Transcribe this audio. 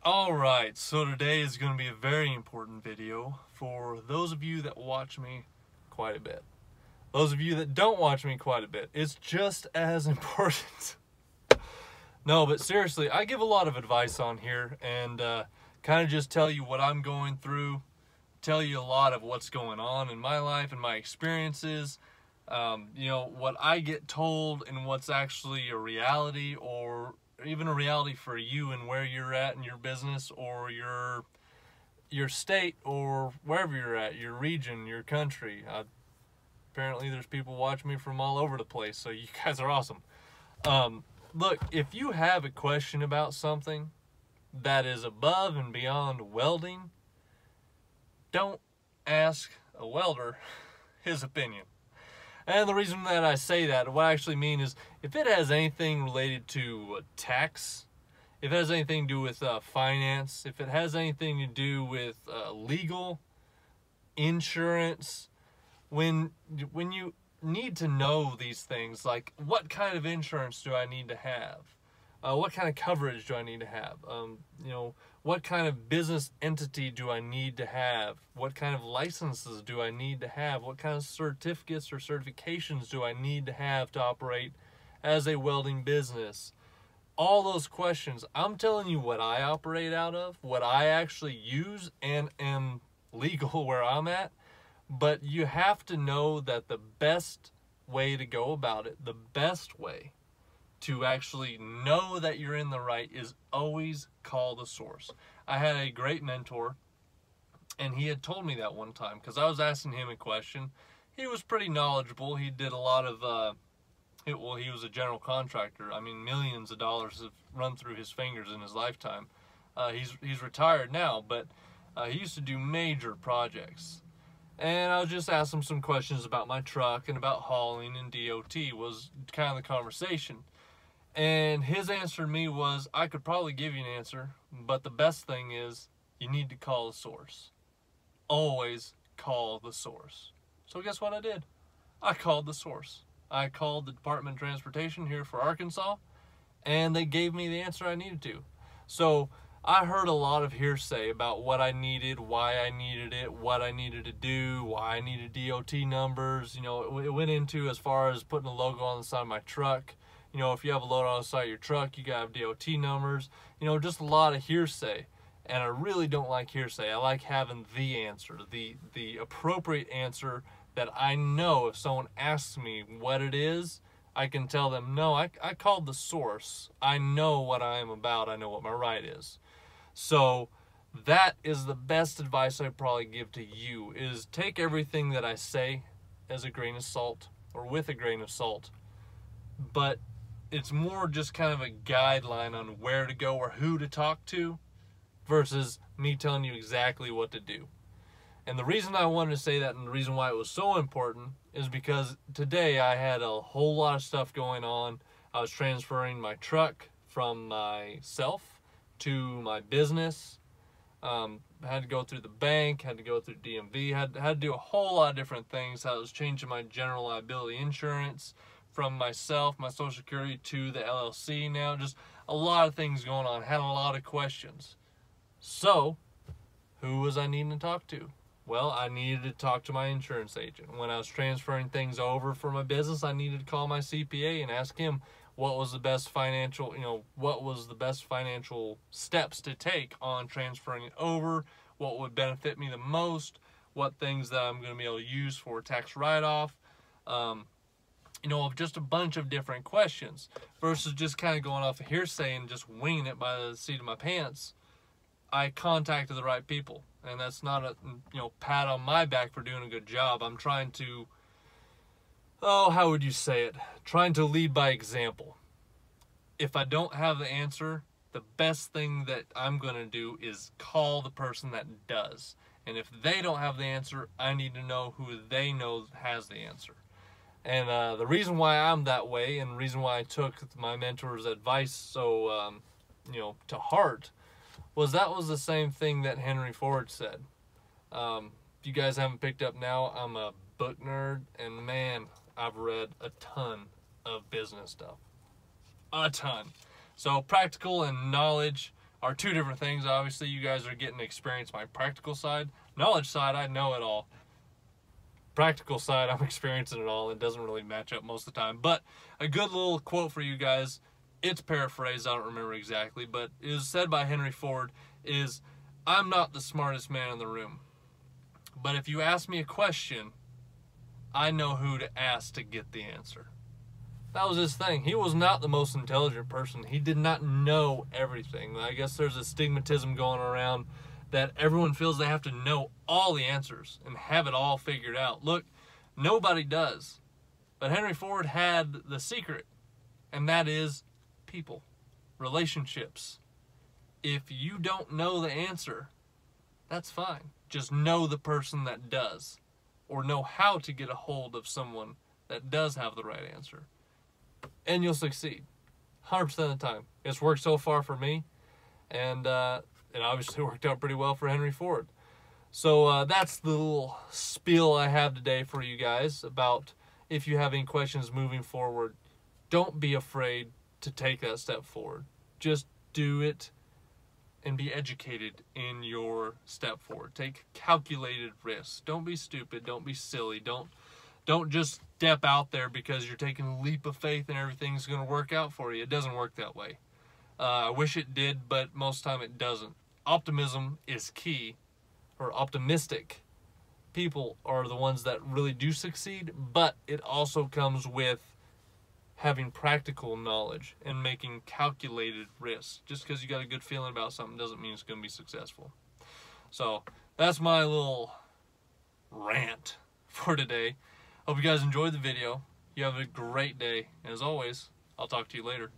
Alright, so today is going to be a very important video for those of you that watch me quite a bit. Those of you that don't watch me quite a bit, it's just as important. No, but seriously, I give a lot of advice on here and kind of just tell you what I'm going through, tell you a lot of what's going on in my life and my experiences, what I get told and what's actually a reality, or even a reality for you and where you're at in your business or your state or wherever you're at, your region, your country. Apparently there's people watching me from all over the place, so you guys are awesome. Look, if you have a question about something that is above and beyond welding, don't ask a welder his opinion. And the reason that I say that, what I actually mean is, if it has anything related to tax, if it has anything to do with finance, if it has anything to do with legal, insurance, when you need to know these things, like what kind of insurance do I need to have? What kind of coverage do I need to have? What kind of business entity do I need to have? What kind of licenses do I need to have? What kind of certificates or certifications do I need to have to operate as a welding business? All those questions. I'm telling you what I operate out of, what I actually use and am legal where I'm at. But you have to know that the best way to go about it, the best way to actually know that you're in the right, is always call the source. I had a great mentor, and he had told me that one time, because I was asking him a question. He was pretty knowledgeable. He did a lot of, he was a general contractor. I mean, millions of dollars have run through his fingers in his lifetime. He's retired now, but he used to do major projects. And I was just asking him some questions about my truck and about hauling and DOT was kind of the conversation. And his answer to me was, I could probably give you an answer, but the best thing is you need to call the source. Always call the source. So guess what I did? I called the source. I called the Department of Transportation here for Arkansas, and they gave me the answer I needed to. So I heard a lot of hearsay about what I needed, why I needed it, what I needed to do, why I needed DOT numbers. It went into as far as putting a logo on the side of my truck. If you have a load on the side of your truck, you gotta have DOT numbers. Just a lot of hearsay. And I really don't like hearsay. I like having the answer, the appropriate answer that I know if someone asks me what it is, I can tell them, no, I called the source. I know what I am about. I know what my right is. So that is the best advice I'd probably give to you, is take everything that I say as a grain of salt, or with a grain of salt. But it's more just kind of a guideline on where to go or who to talk to versus me telling you exactly what to do. And the reason I wanted to say that, and the reason why it was so important, is because today I had a whole lot of stuff going on. I was transferring my truck from myself to my business. Had to go through the bank, had to go through DMV, had to do a whole lot of different things. I was changing my general liability insurance from myself, my Social Security, to the LLC now. Just a lot of things going on. Had a lot of questions. So, who was I needing to talk to? Well, I needed to talk to my insurance agent. When I was transferring things over for my business, I needed to call my CPA and ask him what was the best financial, steps to take on transferring it over, what would benefit me the most, what things that I'm going to be able to use for tax write-off, just a bunch of different questions, versus just kind of going off of hearsay and just winging it by the seat of my pants. I contacted the right people, and that's not a pat on my back for doing a good job. I'm trying to, how would you say it? Trying to lead by example. If I don't have the answer, the best thing that I'm going to do is call the person that does. And if they don't have the answer, I need to know who they know has the answer. And the reason why I'm that way, and the reason why I took my mentor's advice so, to heart, was that was the same thing that Henry Ford said. If you guys haven't picked up now, I'm a book nerd, and man, I've read a ton of business stuff. A ton. So practical and knowledge are two different things. Obviously, you guys are getting to experience my practical side. Knowledge side, I know it all. Practical side, I'm experiencing it all. It doesn't really match up most of the time. But a good little quote for you guys, it's paraphrased, I don't remember exactly, but it was said by Henry Ford, is, I'm not the smartest man in the room, but if you ask me a question, I know who to ask to get the answer. That was his thing. He was not the most intelligent person. He did not know everything. I guess there's a stigmatism going around that everyone feels they have to know all the answers and have it all figured out. Look, nobody does. But Henry Ford had the secret, and that is people, relationships. If you don't know the answer, that's fine. Just know the person that does, or know how to get a hold of someone that does have the right answer, and you'll succeed 100% of the time. It's worked so far for me, and it obviously worked out pretty well for Henry Ford. So that's the little spiel I have today for you guys about if you have any questions moving forward. Don't be afraid to take that step forward. Just do it and be educated in your step forward. Take calculated risks. Don't be stupid. Don't be silly. Don't just step out there because you're taking a leap of faith and everything's going to work out for you. It doesn't work that way. I wish it did, but most of the time it doesn't. Optimism is key, or optimistic people are the ones that really do succeed, but it also comes with having practical knowledge and making calculated risks. Just because you got a good feeling about something doesn't mean it's going to be successful. So that's my little rant for today. Hope you guys enjoyed the video. You have a great day. And as always, I'll talk to you later.